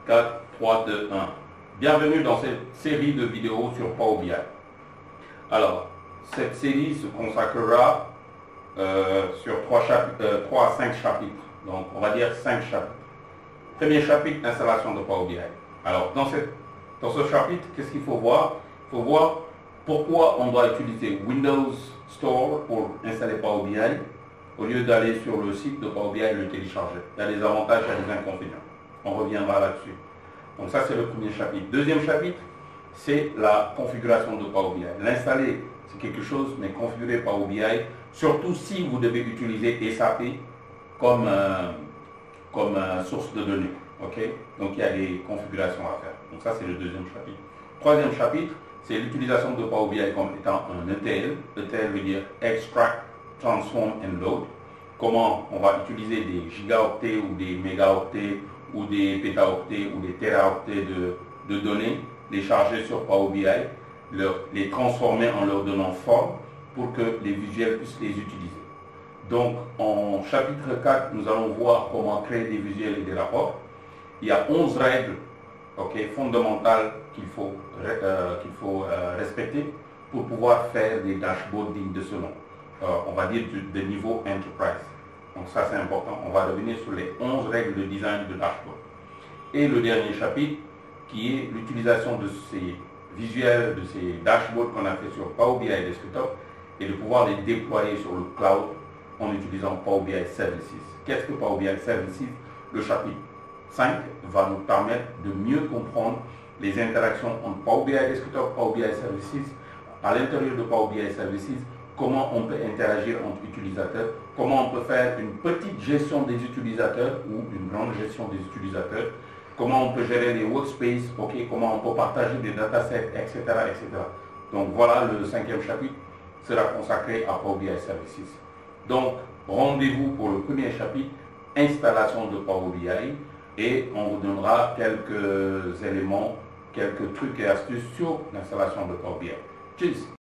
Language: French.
4, 3, 2, 1. Bienvenue dans cette série de vidéos sur Power BI. Alors, cette série se consacrera sur 3 à 5 chapitres. Donc, on va dire 5 chapitres. Premier chapitre, installation de Power BI. Alors, dans ce chapitre, qu'est-ce qu'il faut voir? Il faut voir pourquoi on doit utiliser Windows Store pour installer Power BI au lieu d'aller sur le site de Power BI et le télécharger. Il y a des avantages et des inconvénients. On reviendra là-dessus. Donc ça, c'est le premier chapitre. Deuxième chapitre, c'est la configuration de Power BI. L'installer, c'est quelque chose, mais configurer Power BI, surtout si vous devez utiliser SAP comme source de données. Okay? Donc il y a des configurations à faire. Donc ça, c'est le deuxième chapitre. Troisième chapitre, c'est l'utilisation de Power BI comme étant un ETL. ETL veut dire Extract, Transform and Load. Comment on va utiliser des gigaoctets ou des mégaoctets ou des pétaoctets ou des téraoctets de données, les charger sur Power BI, les transformer en leur donnant forme pour que les visuels puissent les utiliser. Donc en chapitre 4, nous allons voir comment créer des visuels et des rapports. Il y a 11 règles fondamentales qu'il faut respecter pour pouvoir faire des dashboards dignes de ce nom. On va dire de niveau enterprise. Donc ça c'est important. On va revenir sur les 11 règles de design de dashboard. Et le dernier chapitre qui est l'utilisation de ces visuels, de ces dashboards qu'on a fait sur Power BI Desktop et de pouvoir les déployer sur le cloud en utilisant Power BI Services. Qu'est-ce que Power BI Services? Le chapitre 5 va nous permettre de mieux comprendre les interactions entre Power BI Desktop, Power BI Services, à l'intérieur de Power BI Services, comment on peut interagir entre utilisateurs, comment on peut faire une petite gestion des utilisateurs ou une grande gestion des utilisateurs, comment on peut gérer les workspaces, comment on peut partager des datasets, etc., etc. Donc voilà, le 5e chapitre sera consacré à Power BI Services. Donc rendez-vous pour le premier chapitre, installation de Power BI, et on vous donnera quelques éléments, quelques trucs et astuces sur l'installation de Power BI. Cheers!